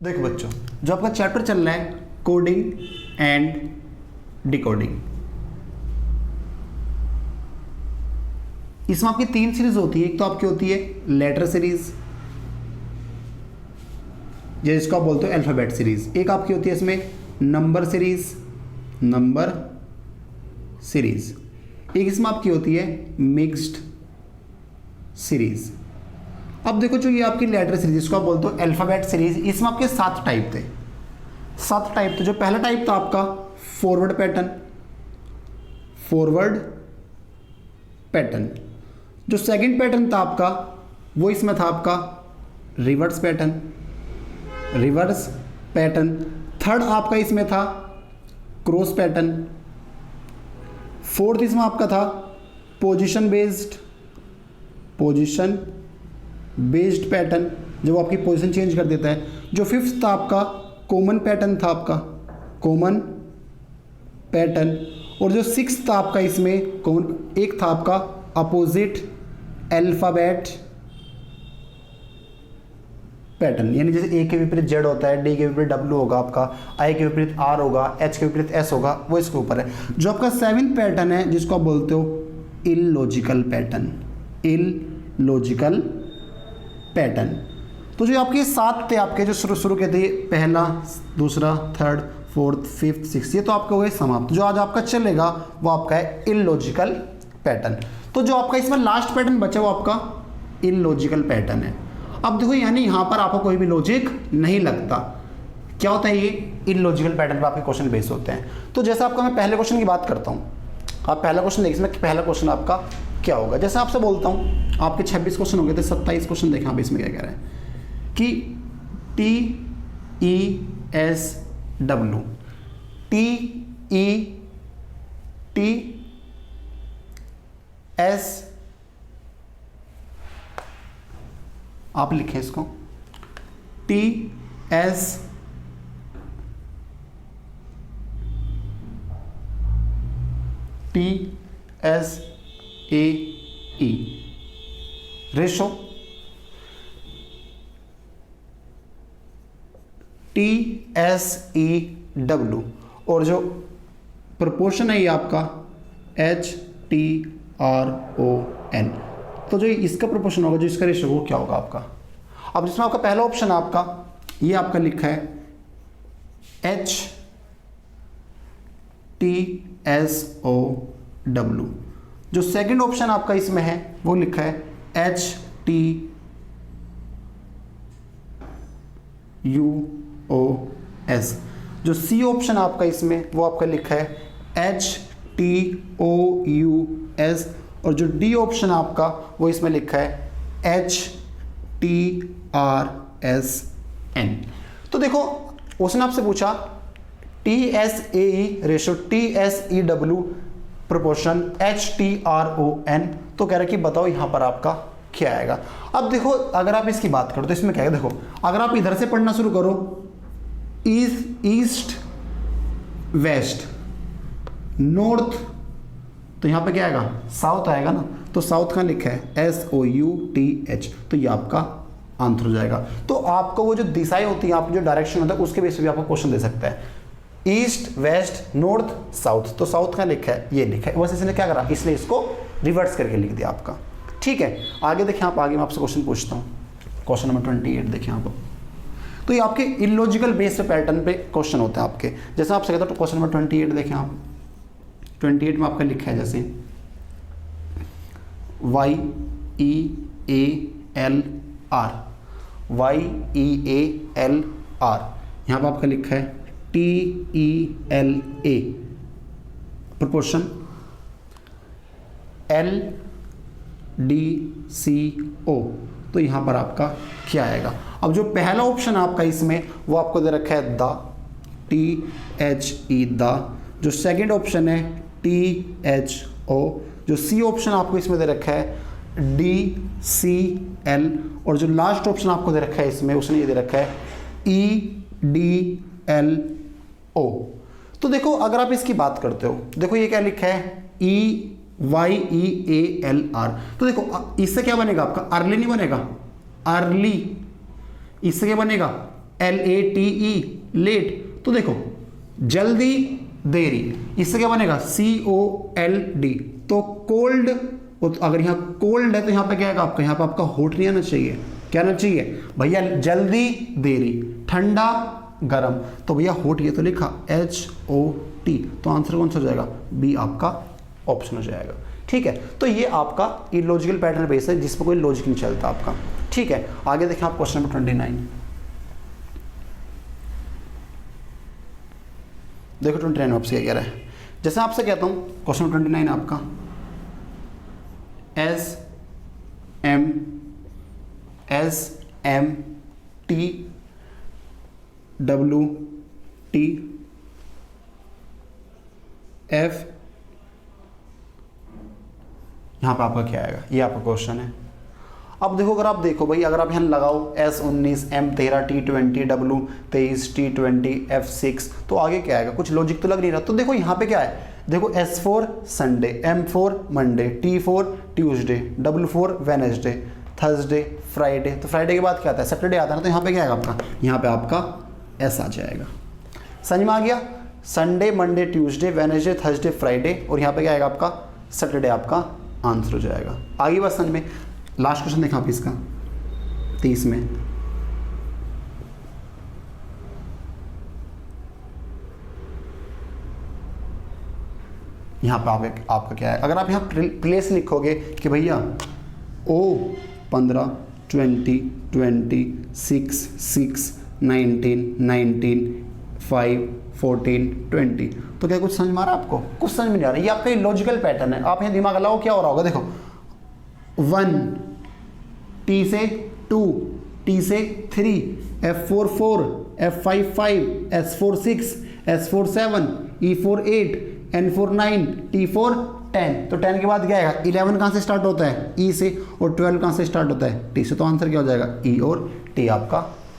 देखो बच्चों, जो आपका चैप्टर चल रहा है कोडिंग एंड डिकोडिंग, इसमें आपकी 3 सीरीज होती है। एक तो आपकी होती है लेटर सीरीज, जिसको आप बोलते हो अल्फाबेट सीरीज। एक आपकी होती है इसमें नंबर सीरीज, एक इसमें आपकी होती है मिक्स्ड सीरीज। अब देखो, जो ये आपकी लेटर सीरीज, जिसको आप बोलते हो अल्फाबेट सीरीज, इसमें आपके 7 टाइप थे। 7 टाइप थे। जो पहला टाइप था आपका फॉरवर्ड पैटर्न। जो सेकंड पैटर्न था आपका, वो इसमें था आपका रिवर्स पैटर्न। थर्ड आपका इसमें था क्रॉस पैटर्न। फोर्थ इसमें आपका था पोजीशन बेस्ड पैटर्न, जो आपकी पोजीशन चेंज कर देता है। जो फिफ्थ था आपका कॉमन पैटर्न। और जो सिक्स्थ था आपका इसमें एक था आपका अपोजिट अल्फाबेट पैटर्न, यानी जैसे ए के विपरीत जेड होता है, डी के विपरीत डब्ल्यू होगा आपका, आई के विपरीत आर होगा, एच के विपरीत एस होगा, वो इसके ऊपर है। जो आपका 7th पैटर्न है, जिसको आप बोलते हो इलॉजिकल पैटर्न। तो जो आपके 7 थे आपके, जो शुरू के थे, पहला, दूसरा, थर्ड, फोर्थ, फिफ्थ, सिक्स, ये तो आपका हो गए समाप्त। जो आज आपका चलेगा वो आपका है इलॉजिकल पैटर्न। तो जो आपका इसमें लास्ट पैटर्न बचा वो आपका इलॉजिकल पैटर्न है। अब देखो, यानी यहाँ पर आपको कोई भी लॉजिक नहीं लगता। क्या होता है ये इलॉजिकल पैटर्न पर आपके क्वेश्चन बेस होते हैं। तो जैसे आपका मैं पहले क्वेश्चन की बात करता हूँ, आप पहला क्वेश्चन देखिए, इसमें पहला क्वेश्चन आपका क्या होगा। जैसे आपसे बोलता हूँ, आपके 26 क्वेश्चन हो गए थे, 27 क्वेश्चन देखें आप इसमें क्या कह रहे हैं कि TES आप लिखें इसको TSAE रेशो TSEW, और जो प्रोपोर्शन है ये आपका HTRON। तो जो इसका प्रोपोर्शन होगा, जो इसका रेशो वो क्या होगा आपका। अब जिसमें आपका पहला ऑप्शन है आपका, ये आपका लिखा है HTSOW। जो सेकंड ऑप्शन आपका इसमें है वो लिखा है HTUOS। जो सी ऑप्शन आपका इसमें वो आपका लिखा है HTOUS। और जो डी ऑप्शन आपका वो इसमें लिखा है HTRSN। तो देखो, उसने आपसे पूछा TSAE ratio TSEW proportion HTRON, तो कह रहा है कि बताओ यहां पर आपका क्या आएगा। अब देखो, अगर आप इसकी बात करो तो इसमें क्या है, देखो अगर आप इधर से पढ़ना शुरू करो, ईस्ट वेस्ट नॉर्थ, तो यहाँ पे क्या आएगा, साउथ आएगा ना। तो साउथ का लिखा है SOUTH, तो ये आपका आंसर हो जाएगा। तो आपको वो जो दिशाएं होती हैं, आपको जो डायरेक्शन होता है, उसके बेस पे भी आपको क्वेश्चन दे सकता है, ईस्ट वेस्ट नॉर्थ साउथ। तो साउथ का लिखा है, ये लिखा है, बस इसने क्या करा, इसलिए इसको रिवर्स करके लिख दिया आपका। ठीक है, आगे देखें आप, आगे मैं आपसे क्वेश्चन पूछता हूँ, क्वेश्चन नंबर 28 देखें आप। तो ये आपके इलॉजिकल बेस्ड पैटर्न पे क्वेश्चन होते हैं आपके। जैसे आपसे कहता हूँ, तो क्वेश्चन नंबर 28 देखें आप। 28 में आपका लिखा है जैसे YEALR, यहाँ पर आपका लिखा है TELA प्रोपोर्शन LDCO। तो यहाँ पर आपका क्या आएगा। अब जो पहला ऑप्शन आपका इसमें वो आपको दे रखा है THE द। जो सेकंड ऑप्शन है THO। जो सी ऑप्शन आपको इसमें दे रखा है DCL। और जो लास्ट ऑप्शन आपको दे रखा है इसमें, उसने ये दे रखा है EDLO। तो देखो, अगर आप इसकी बात करते हो, देखो ये क्या लिखा है YEALR। तो देखो, इससे क्या बनेगा आपका, अर्ली नहीं बनेगा, अर्ली। इससे क्या बनेगा LATE लेट, तो देखो जल्दी देरी, इससे क्या बनेगा COLD, तो कोल्ड, अगर यहाँ कोल्ड है तो यहाँ पे क्या आएगा आपका, यहाँ पे आपका होट नहीं आना चाहिए, क्या आना चाहिए भैया, जल्दी देरी, ठंडा गरम, तो भैया होट ये तो लिखा HOT, तो आंसर कौन सा हो जाएगा, बी आपका ऑप्शन हो जाएगा। ठीक है, तो ये आपका इलॉजिकल पैटर्न बेस है जिसमें कोई लॉजिक नहीं चलता आपका। ठीक है, आगे देखें आप क्वेश्चन नंबर 29। देखो 29 आपसे क्या कह रहा है, जैसे आपसे कहता हूं क्वेश्चन 29 आपका SMTWTF, यहां पर आपका क्या आएगा, ये आपका क्वेश्चन है। अब देखो, अगर आप देखो भाई, अगर आप यहाँ लगाओ S19 M13 T20 W23 T20 F6, तो आगे क्या आएगा, कुछ लॉजिक तो लग नहीं रहा। तो देखो यहाँ पे क्या है, देखो S4 Sunday, M4 Monday, T4 Tuesday, W4 Wednesday, Thursday, Friday, तो फ्राइडे के बाद क्या आता है, सैटरडे आता है ना, तो यहाँ पे क्या आएगा आपका, यहाँ पे आपका S आ जाएगा। समझ में आ गया, Sunday Monday Tuesday Wednesday Thursday Friday, और यहाँ पे क्या आएगा आपका सैटरडे, आपका आंसर हो जाएगा। आगे बात समझ में। लास्ट क्वेश्चन देखा आप इसका 30 में, यहां पे आपका क्या है, अगर आप यहां प्लेस लिखोगे कि भैया O15 20 20 6 6 19 19 5 14 20, तो क्या कुछ समझ में आ रहा है आपको, कुछ समझ में नहीं आ रहा, ये आपका लॉजिकल पैटर्न है। आप यहाँ दिमाग लगाओ क्या हो रहा होगा, देखो 1 T से 2 T से 3 F4 4 F5 5 S4 6 S4 7 E4 8 N4 9 T4 10, तो 10 के बाद क्या आएगा, 11 कहाँ से स्टार्ट होता है E से, और 12 कहाँ से स्टार्ट होता है T से, तो आंसर क्या हो जाएगा E और T आपका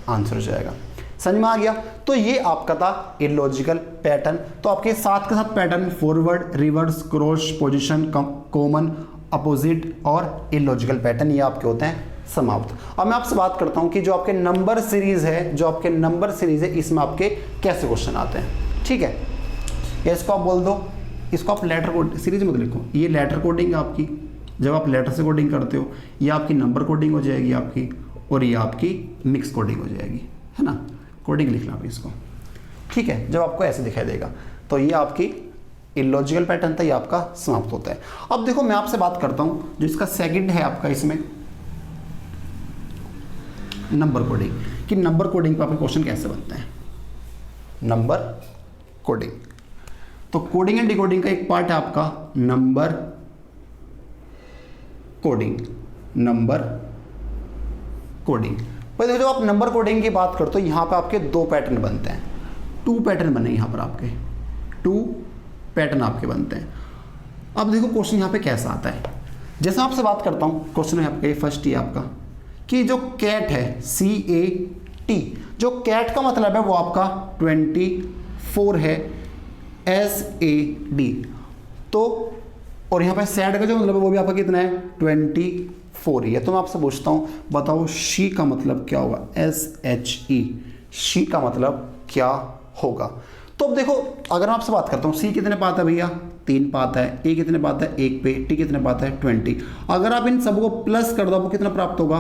आंसर हो जाएगा। समझ में आ गया। तो ये आपका था इलॉजिकल पैटर्न। तो आपके साथ के साथ pattern forward, reverse, cross, position, common, opposite और इलॉजिकल पैटर्न, ये आपके होते हैं समाप्त। अब मैं आपसे बात करता हूं कि जो आपके नंबर सीरीज है, जो आपके नंबर सीरीज है, इसमें आपके कैसे क्वेश्चन आते हैं। ठीक है, या इसको आप बोल दो, इसको आप लेटर कोड सीरीज मत लिखो, ये लेटर कोडिंग है आपकी, जब आप लेटर से कोडिंग करते हो, ये आपकी नंबर कोडिंग हो जाएगी आपकी, और ये आपकी मिक्स कोडिंग हो जाएगी, है ना, कोडिंग लिखना आप इसको। ठीक है, जब आपको ऐसे दिखाई देगा, तो ये आपकी इलॉजिकल पैटर्न था, ये आपका समाप्त होता है। अब देखो मैं आपसे बात करता हूं, जो इसका सेकंड है आपका इसमें नंबर कोडिंग, कि नंबर कोडिंग पर आपके क्वेश्चन कैसे बनते हैं। नंबर कोडिंग, तो कोडिंग एंड डिकोडिंग का एक पार्ट है आपका नंबर कोडिंग। नंबर कोडिंग, भाई देखो, जब आप नंबर कोडिंग की बात करते हो, यहां पे आपके दो पैटर्न बनते हैं, 2 पैटर्न बने यहां पर आपके, 2 पैटर्न आपके बनते हैं। अब देखो क्वेश्चन यहाँ पे कैसा आता है, जैसे आपसे बात करता हूँ, क्वेश्चन है आपका फर्स्ट ही आपका, कि जो कैट है CAT, जो कैट का मतलब है वो आपका 24 है SAD, तो और यहाँ पे सैड का जो मतलब है वो भी आपका कितना है 24 ही है। तो मैं आपसे पूछता हूँ, बताओ शी का मतलब क्या होगा, SHE, शी का मतलब क्या होगा। तो अब देखो, अगर मैं आपसे बात करता हूँ, सी कितने पाता है भैया, 3 पाता है, ए कितने पाता है 1 पे, टी कितने पाता है 20। अगर आप इन सबको प्लस कर दो, आपको कितना प्राप्त होगा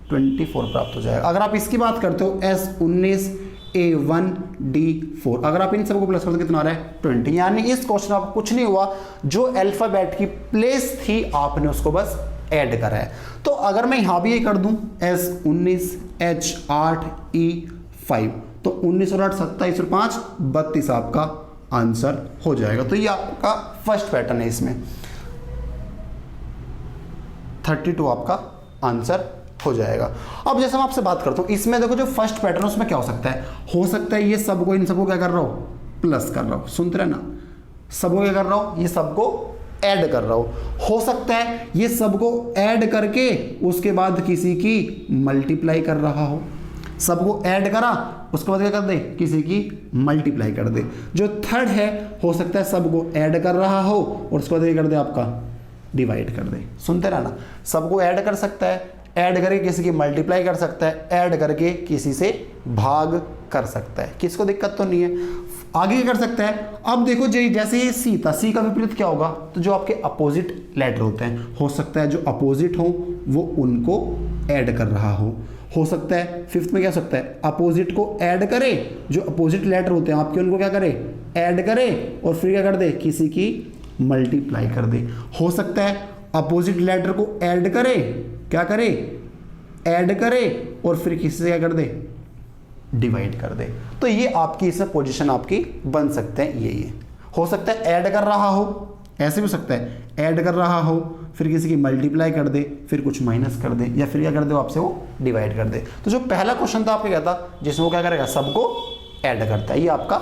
24 प्राप्त हो जाएगा। अगर आप इसकी बात करते हो S19 A1 D4, अगर आप इन सबको प्लस कर दो कितना आ रहा है 20। यानी इस क्वेश्चन आपको कुछ नहीं हुआ, जो अल्फाबेट की प्लेस थी आपने उसको बस ऐड करा है। तो अगर मैं यहां भी ये कर दूं S19 H8 E5, तो 19 और 8 27 और 5 32 आपका आंसर हो जाएगा। तो ये आपका फर्स्ट पैटर्न है, इसमें 32 आपका आंसर हो जाएगा। अब जैसे मैं आपसे बात करता हूं, इसमें देखो जो फर्स्ट पैटर्न उसमें क्या हो सकता है, ये सबको इन सबको क्या कर रहा हूं प्लस कर रहा हूं, सुनते रहे ना, सबको क्या कर रहा हूं, ये सबको ऐड कर रहा हूं। हो सकता है ये सबको ऐड करके उसके बाद किसी की मल्टीप्लाई कर रहा हो, सबको ऐड करा उसके बाद क्या कर दे, किसी की मल्टीप्लाई कर दे। जो थर्ड है, हो सकता है सबको ऐड कर रहा हो और उसके बाद क्या कर दे, आपका डिवाइड कर दे। सुनते रहना, सबको ऐड कर सकता है, ऐड करके किसी की मल्टीप्लाई कर सकता है, ऐड करके किसी से भाग कर सकता है, किसको दिक्कत तो नहीं है। आगे क्या कर सकता है, अब देखो जैसे ये सी था, सी का विपरीत क्या होगा, तो जो आपके अपोजिट लेटर होते हैं, हो सकता है जो अपोजिट हो वो उनको ऐड कर रहा हो सकता है। फिफ्थ में क्या हो सकता है, अपोजिट को ऐड करे, जो अपोजिट लेटर होते हैं आपके उनको क्या करे, ऐड करे और फिर क्या कर दे, किसी की मल्टीप्लाई कर दे। हो सकता है अपोजिट लेटर को ऐड करे, क्या करे, ऐड करे और फिर किसी से क्या कर दे, डिवाइड कर दे। तो ये आपकी इसमें पोजीशन आपकी बन सकते हैं। ये हो सकता है ऐड कर रहा हो, ऐसे भी हो सकता है ऐड कर रहा हो फिर किसी की मल्टीप्लाई कर दे, फिर कुछ माइनस कर दे, या फिर क्या कर दे आपसे वो डिवाइड कर दे। तो जो पहला क्वेश्चन था आपको क्या था, जिसमें वो क्या करेगा, सबको ऐड करता है, ये आपका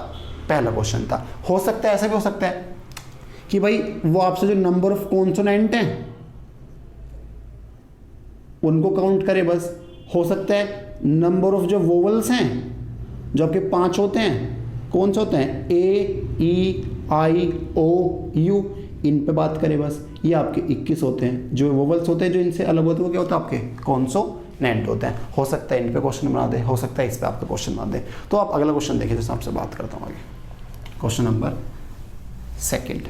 पहला क्वेश्चन था। हो सकता है ऐसा भी हो सकता है कि भाई वो आपसे जो नंबर ऑफ कॉन्सोनेंट हैं उनको काउंट करे बस। हो सकता है नंबर ऑफ जो वोवल्स हैं जो आपके 5 होते हैं, कौन से होते हैं, ए ई आई ओ यू, इन पे बात करें बस। ये आपके 21 होते हैं, जो वोवल्स होते हैं जो इनसे अलग होते हैं वो क्या होता है, आपके कॉन्सोनेंट होते हैं। हो सकता है इन पे क्वेश्चन बना दे, हो सकता है इस पे आपका क्वेश्चन बना दे। तो आप अगला क्वेश्चन देखिए जिससे आपसे बात करता हूँ आगे, क्वेश्चन नंबर 2।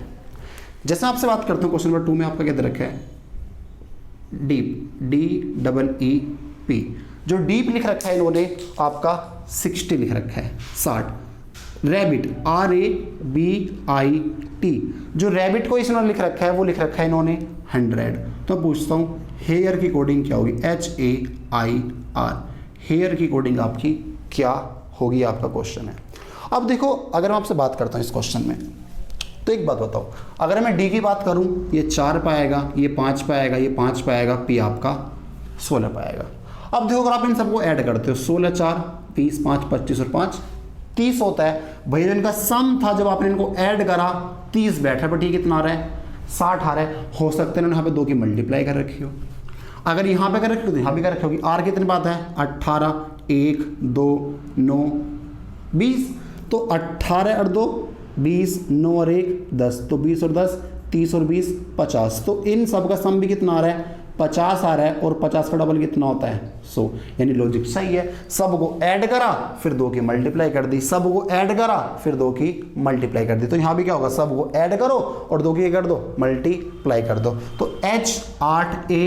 जैसे आपसे बात करता हूँ क्वेश्चन नंबर 2 में आपका क्या दे रखा है, डीप, DEEP। जो डीप लिख रखा है इन्होंने आपका 60 लिख रखा है, 60। रैबिट, RABIT, जो रैबिट को इसने लिख रखा है वो लिख रखा है इन्होंने 100। तो पूछता हूँ हेयर की कोडिंग क्या होगी, HAIR, हेयर की कोडिंग आपकी क्या होगी, आपका क्वेश्चन है। अब देखो अगर मैं आपसे बात करता हूँ इस क्वेश्चन में, तो एक बात बताओ, अगर मैं डी की बात करूँ ये 4 पाएगा, ये 5 पाएगा, ये 5 पाएगा, पी आपका 16 पाएगा। अब देखो अगर आप इन सबको ऐड करते हो, 16 4 20 5 25 और 5 30 होता है। भैया इनका सम था, जब आपने इनको ऐड करा 30 बैठा, बट ये कितना आ रहा है, 60 आ रहा है। हो सकता है इन्होंने यहाँ पे 2 की मल्टीप्लाई कर रखी हो, अगर यहाँ पे कर रखी हो तो यहाँ भी कर रखी होगी। आर कितने बात है, 18 1 2 9 20, तो 18 और 2 20, 9 और 1 10, तो 20 और 10 30 और 20 50। तो इन सब का सम भी कितना आ रहा है, 50 आ रहा है, और 50 का डबल कितना होता है, 100। यानी लॉजिक सही है, सबको ऐड करा फिर 2 की मल्टीप्लाई कर दी, सबको ऐड करा फिर 2 की मल्टीप्लाई कर दी। तो यहाँ भी क्या होगा, सबको ऐड करो और 2 की कर दो, मल्टीप्लाई कर दो। तो H 8 A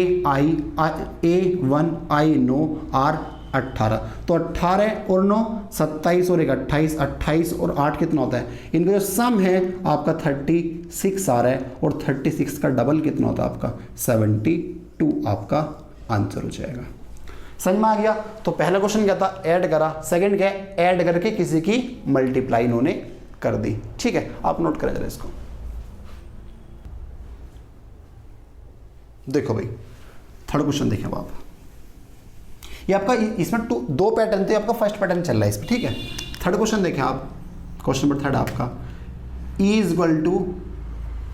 1 I 9 R 18, तो 18 और 9 27 और 1 28, 28 और 8 कितना होता है, इनका जो सम है आपका 36 आ रहा है, और 36 का डबल कितना होता है आपका 72, आपका आंसर हो जाएगा। समझ में आ गया। तो पहला क्वेश्चन क्या था, ऐड करा। सेकंड क्या है, ऐड करके किसी की मल्टीप्लाई इन्होंने कर दी। ठीक है, आप नोट करें जरा इसको। देखो भाई थर्ड क्वेश्चन देखें आप, ये आपका इसमें 2 पैटर्न थे, आपका फर्स्ट पैटर्न चल रहा है इसमें। ठीक है, थर्ड क्वेश्चन देखें आप, क्वेश्चन नंबर 3 आपका E =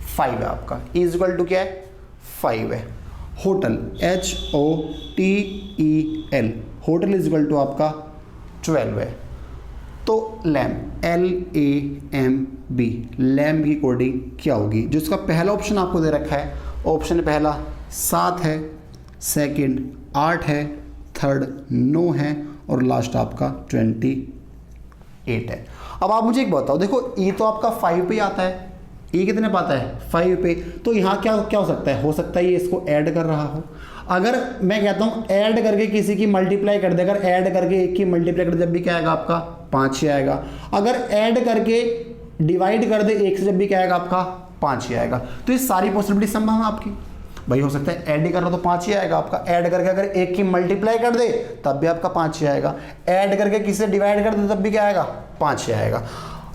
5 है, आपका E = क्या है, 5 है। होटल HOTEL, होटल = आपका 12 है। तो लैम्प LAMB, लैम्प की कोडिंग क्या होगी, जो इसका पहला ऑप्शन आपको दे रखा है, ऑप्शन पहला 7 है, सेकंड 8 है, थर्ड 9 है, और लास्ट आपका 28 है। अब आप मुझे एक बताओ, देखो E तो आपका 5 पे आता है, E कितने पाता है, 5 पे। तो यहाँ क्या क्या हो सकता है, हो सकता है ये इसको ऐड कर रहा हो। अगर मैं कहता हूँ ऐड करके किसी की मल्टीप्लाई कर दे, अगर ऐड करके एक की मल्टीप्लाई कर दे जब भी क्या आएगा आपका 5 ही आएगा। अगर ऐड करके डिवाइड कर दे 1 से जब भी क्या आएगा आपका 5 ही आएगा। तो ये सारी पॉसिबिलिटी संभव है आपकी। भाई हो सकता है ऐड ही कर रहा तो 5 ही आएगा आपका, ऐड करके अगर 1 की मल्टीप्लाई कर दे तब भी आपका 5 ही आएगा, ऐड करके किसी से डिवाइड कर दे तब भी क्या आएगा 5 ही आएगा।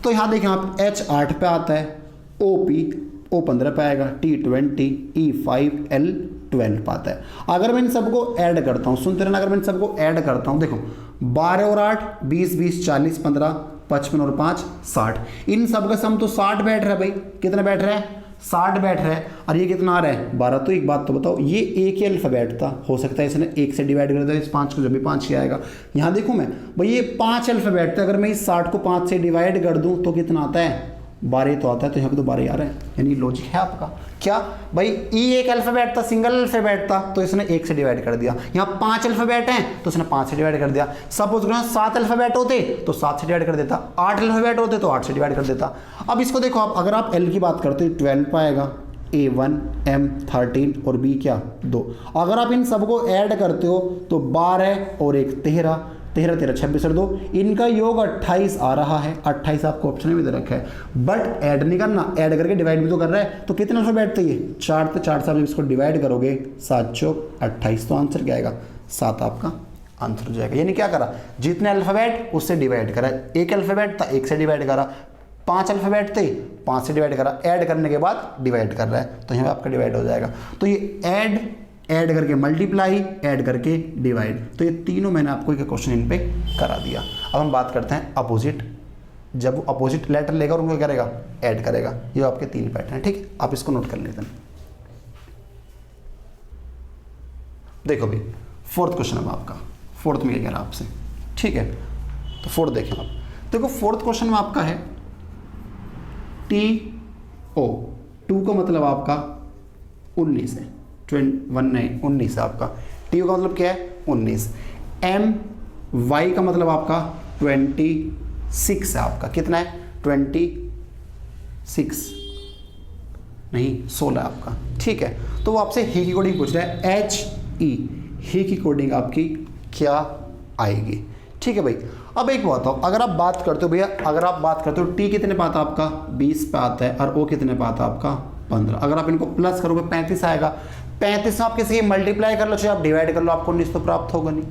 तो यहाँ देखें आप, H 8 पे आता है, O 15 पे आएगा, T 20, E 5, L 12 पे आता है। अगर मैं इन सबको ऐड करता हूँ, सुनते रहना, अगर मैं इन सबको ऐड करता हूँ, देखो 12 और 8 20 20 40 15 55 और 5 60, इन सब का सम तो 60 बैठ रहा है। भाई कितना बैठ रहा है, 60 बैठ रहा है, और ये कितना आ रहा है 12। तो एक बात तो बताओ, ये एक ही अल्फाबेट था, हो सकता है इसने 1 से डिवाइड कर दिया इस 5 को, जब भी 5 ही आएगा। यहाँ देखो मैं भाई ये 5 अल्फाबेट था, अगर मैं इस 60 को 5 से डिवाइड कर दूँ तो कितना आता है 12 तो आता है, तो यहाँ पे तो 12 आ रहा है, यानी लॉजिक है आपका। क्या भाई, ई एक अल्फाबेट था, सिंगल अल्फाबेट था, तो इसने 1 से डिवाइड कर दिया। यहाँ 5 अल्फाबेट हैं तो इसने 5 से डिवाइड कर दिया। सपोज करो 7 अल्फाबेट होते तो 7 से डिवाइड कर देता, 8 अल्फाबेट होते तो 8 से डिवाइड कर देता। अब इसको देखो आप, अगर आप एल की बात करते हो 12 पाएगा, A1 M 13 और B क्या 2। अगर आप इन सबको ऐड करते हो तो 12 और 1 13, 13 13 26 और 2, इनका योग 28 आ रहा है। 28 आपको ऑप्शन में भी दे रखा है, बट ऐड नहीं करना, ऐड करके डिवाइड भी तो कर रहा है। तो कितने अल्फाबेट थे ये 4 थे, 4 से आप इसको डिवाइड करोगे 7 चौक 28, तो आंसर क्या आएगा 7 आपका आंसर हो जाएगा। यानी क्या करा, जितने अल्फाबेट उससे डिवाइड करा, एक अल्फाबेट था 1 से डिवाइड करा, 5 अल्फाबेट थे 5 से डिवाइड करा, ऐड करने के बाद डिवाइड कर रहा है, तो यहाँ आपका डिवाइड हो जाएगा। तो ये ऐड करके मल्टीप्लाई, ऐड करके डिवाइड, तो ये तीनों मैंने आपको एक क्वेश्चन इन पे करा दिया। अब हम बात करते हैं अपोजिट। जब वो अपोजिट लेटर लेगा और उनको क्या करेगा, ऐड करेगा। ये आपके 3 पैटर्न है, ठीक है, आप इसको नोट कर लेते हैं। देखो भाई, 4th क्वेश्चन अब आपका, 4th में क्या कह रहा है आपसे, ठीक है। तो 4th देखें आप, देखो 4th क्वेश्चन में आपका है TO, 2 का मतलब आपका 19 है, 19 है आपका। TO का मतलब क्या है 19। MY का मतलब आपका 26 है आपका, कितना है 26 नहीं 16 आपका, ठीक है। तो वो आपसे ही की कोडिंग पूछ रहा है, HE ही की कोडिंग आपकी क्या आएगी, ठीक है भाई। अब एक बात बताओ, अगर आप बात करते हो भैया, अगर आप बात करते हो T कितने पे आता है आपका 20 पे आता है, और O कितने पे आता है आपका 15। अगर आप इनको प्लस करोगे 35 आएगा। 35 आप किसी मल्टीप्लाई कर लो, चाहे आप डिवाइड कर लो, आपको 19 तो प्राप्त होगा नहीं।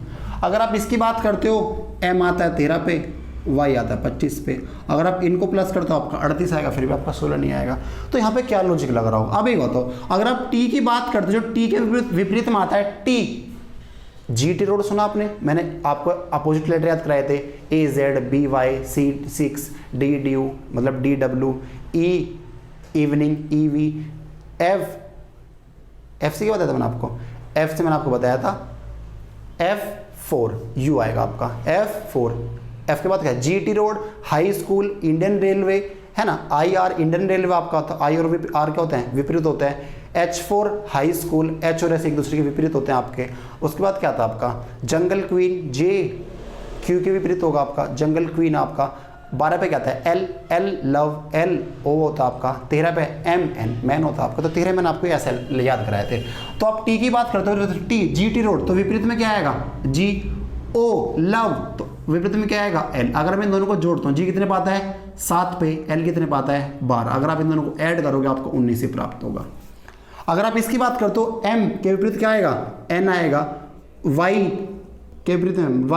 अगर आप इसकी बात करते हो, M आता है 13 पे, Y आता है 25 पे, अगर आप इनको प्लस करते हो आपका 38 आएगा, फिर भी आपका 16 नहीं आएगा। तो यहाँ पे क्या लॉजिक लग रहा होगा। अब एक बताओ, अगर आप T की बात करते हो, जो T के विपरीत में आता है T, GT रोड सुना आपने, मैंने आपको अपोजिट लेटर याद कराए थे, AZ BY C6 DDU मतलब DW, E evening EV, F से क्या बताया था मैंने आपको, F से मैंने आपको बताया था F4 U आएगा आपका F4। F के बाद क्या है, GT road, high school, Indian railway है ना, IR इंडियन रेलवे आपका होता है, I और R क्या होते हैं विपरीत होते हैं। H4 हाई स्कूल, H और S एक दूसरे के विपरीत होते हैं आपके। उसके बाद क्या था आपका जंगल क्वीन, J Q के विपरीत होगा आपका जंगल क्वीन आपका। 12 पे क्या था L लव, L O होता आपका। 13 पे MN मैन होता आपका। तो 13 मैंने आपको ऐसे याद कराए थे। तो आप T की बात करते हो, T GT रोड, तो विपरीत में क्या आएगा G O लव, तो विपरीत में क्या आएगा L। अगर मैं इन दोनों को जोड़ता हूँ, G कितने पाता है 7 पे, L कितने पाता है 12। अगर आप इन दोनों को ऐड करोगे आपको 19 ही प्राप्त होगा। अगर आप इसकी बात करते हो, M के विपरीत क्या आएगा N आएगा, Y के विपरीत में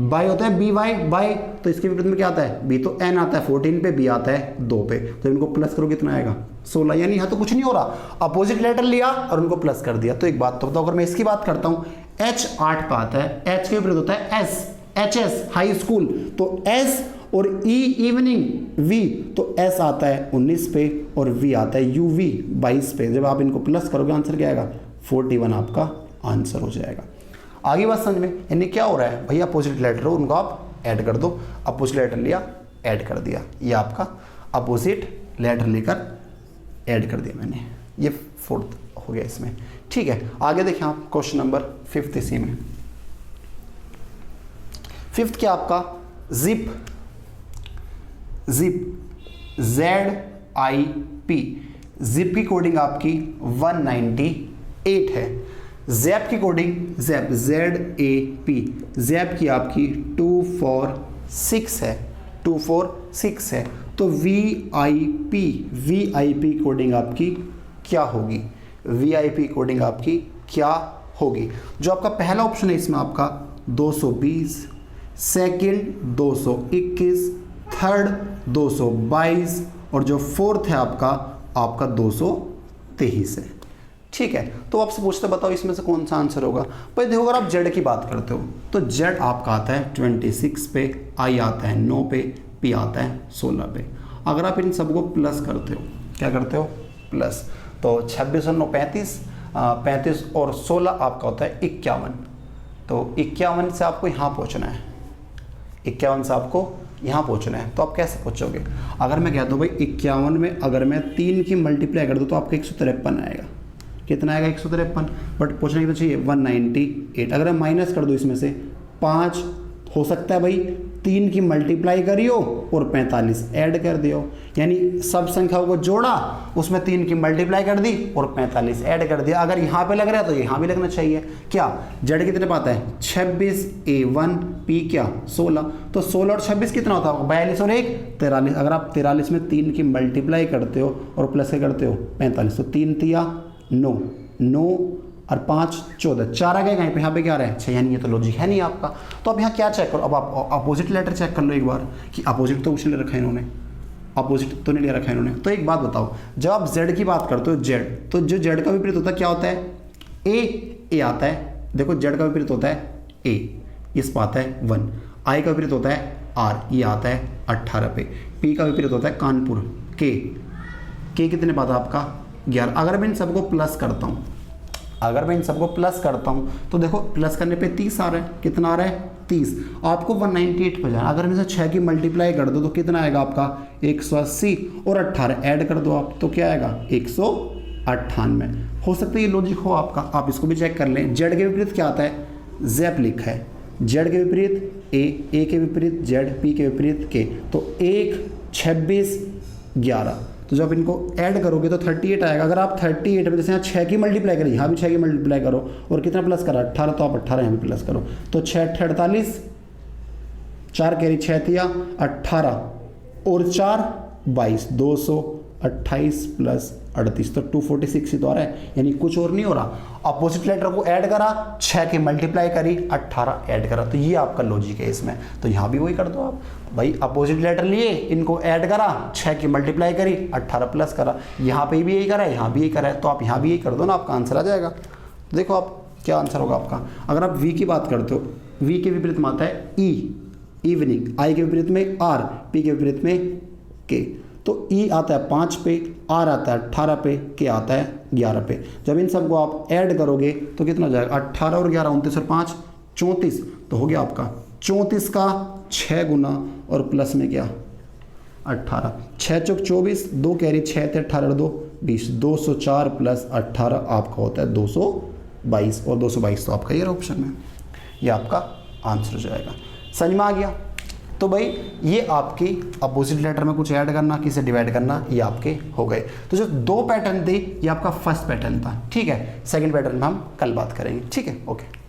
Y होता है BY, तो इसके विपरीत में क्या आता है B, तो N आता है 14 पे, B आता है 2 पे, तो इनको प्लस करो कितना आएगा 16। यानी यहाँ तो कुछ नहीं हो रहा, अपोजिट लेटर लिया और उनको प्लस कर दिया। तो एक बात तो बताओ, अगर मैं इसकी बात करता हूँ, H 8 पे आता है, H के विपरीत होता है S, HS हाई स्कूल, तो S और E इवनिंग V, तो S आता है 19 पे और V आता है UV 22 पे। जब आप इनको प्लस करोगे आंसर क्या आएगा 41 आपका आंसर हो जाएगा। आगे बात समझ में, यानी क्या हो रहा है भैया, अपोजिट लेटर हो उनको आप ऐड कर दो। अपोजिट लेटर लिया ऐड कर दिया, ये आपका अपोजिट लेटर लेकर ऐड कर दिया मैंने, ये 4th हो गया इसमें, ठीक है। आगे देखिए आप क्वेश्चन नंबर 5 इसी में। 5th क्या आपका जिप ZIP, जिप की कोडिंग आपकी 198 है। जैप की कोडिंग ZAP, जैप की आपकी 246 है, 246 है। तो VIP कोडिंग आपकी क्या होगी, VIP कोडिंग आपकी क्या होगी। जो आपका पहला ऑप्शन है इसमें आपका 220, सेकंड 221, थर्ड 222 और जो 4th है आपका 223 है, ठीक है। तो आपसे पूछते बताओ इसमें से कौन सा आंसर होगा। भाई देखो, अगर आप Z की बात करते हो तो Z आपका आता है 26 पे, I आता है 9 पे, P आता है 16 पे। अगर आप इन सबको प्लस करते हो, क्या करते हो प्लस, तो 26 और 9 35, 35 और 16 आपका होता है 51। तो 51 से आपको यहाँ पहुँचना है, 51 से आपको यहाँ पहुँचना है, तो आप कैसे पहुँचोगे? अगर मैं कहता हूँ भाई 51 में अगर मैं 3 की मल्टीप्लाई कर दूँ तो आपका 153 आएगा। कितना आएगा? 153। बट पूछना कितना चाहिए? 198। अगर मैं माइनस कर दूँ इसमें से 5, हो सकता है भाई 3 की मल्टीप्लाई करियो और 45 ऐड कर दियो, यानी सब संख्याओं को जोड़ा, उसमें 3 की मल्टीप्लाई कर दी और 45 ऐड कर दिया। अगर यहाँ पे लग रहा है तो यहाँ भी लगना चाहिए। क्या जेड कितने पाता है? 26, A1 P क्या 16, तो 16 और 26 कितना होता है? 42 और 1 43। अगर आप 43 में 3 की मल्टीप्लाई करते हो और प्लस के करते हो 45, तो 3 तिया 9, 9 और 5 14, 4 आ गए कहीं पे, यहाँ पे क्या आ रहा है? 6, यानी ये तो लॉजिक है नहीं आपका। तो अब यहाँ क्या चेक करो? अब आप अपोजिट लेटर चेक कर लो एक बार कि अपोजिट तो कुछ नहीं ले रखा है इन्होंने, अपोजिट तो नहीं ले रखा है इन्होंने। तो एक बात बताओ, जब आप जेड की बात करते हो जेड, तो जो जेड का विपरीत होता है क्या होता है? ए आता है। देखो जेड का विपरीत होता है ए, इस पर आता है 1। आई का विपरीत होता है आर, ये आता है 18 पे। पी का विपरीत होता है कानपुर, के कितने पाता है आपका? 11। अगर मैं इन सबको प्लस करता हूँ, अगर मैं इन सबको प्लस करता हूँ तो देखो प्लस करने पे 30 आ रहा है। कितना आ रहा है? 30। आपको 198 पे जाना। अगर मैं इसे 6 की मल्टीप्लाई कर दो तो कितना आएगा आपका? 180 और 18 ऐड कर दो आप, तो क्या आएगा? 198। हो सकता है ये लॉजिक हो आपका, आप इसको भी चेक कर लें। जेड के विपरीत क्या आता है? जैप लिखा है। जेड के विपरीत ए के विपरीत जेड, पी के विपरीत के, तो 1 26 11, तो जब इनको ऐड करोगे तो 38 आएगा। अगर आप 38 में जैसे यहाँ 6 की मल्टीप्लाई करें, यहाँ भी 6 की मल्टीप्लाई करो और कितना प्लस करा? 18, तो आप 18 यहाँ भी प्लस करो, तो 6 48, 4 कैरी 6 तिया 18 और 4 22, 228 प्लस 38, तो 246 ही तो आ रहा है, यानी कुछ और नहीं हो रहा। अपोजिट लेटर को ऐड करा, 6 की मल्टीप्लाई करी, 18 ऐड करा, तो ये आपका लॉजिक है इसमें। तो यहाँ भी वही कर दो आप भाई, अपोजिट लेटर लिए, इनको ऐड करा, 6 की मल्टीप्लाई करी, 18 प्लस करा। यहाँ पे भी यही करा है, यहाँ भी यही करा है, तो आप यहाँ भी यही कर दो ना, आपका आंसर आ जाएगा। तो देखो आप क्या आंसर होगा आपका। अगर आप वी की बात करते हो, वी के विपरीत में आता है ई, इवनिंग। आई के विपरीत में आर, पी के विपरीत में के। तो ई आता है 5 पे, आर आता है 18 पे, के आता है 11 पे। जब इन सबको आप ऐड करोगे तो कितना हो जाएगा? 18 और 11 29 और 5 34, तो हो गया आपका 34 का 6 गुना और प्लस में क्या? 18। 6 चौक 24, 2 कैरी 6 थे 18 और 2 20, 204 प्लस 18 आपका होता है 222, और 222 तो आपका ये ऑप्शन में, ये आपका आंसर हो जाएगा। समझ में आ गया? तो भाई ये आपकी अपोजिट लेटर में कुछ ऐड करना, किसे डिवाइड करना, ये आपके हो गए। तो जो 2 पैटर्न थे ये आपका फर्स्ट पैटर्न था, ठीक है। सेकंड पैटर्न में हम कल बात करेंगे, ठीक है, ओके।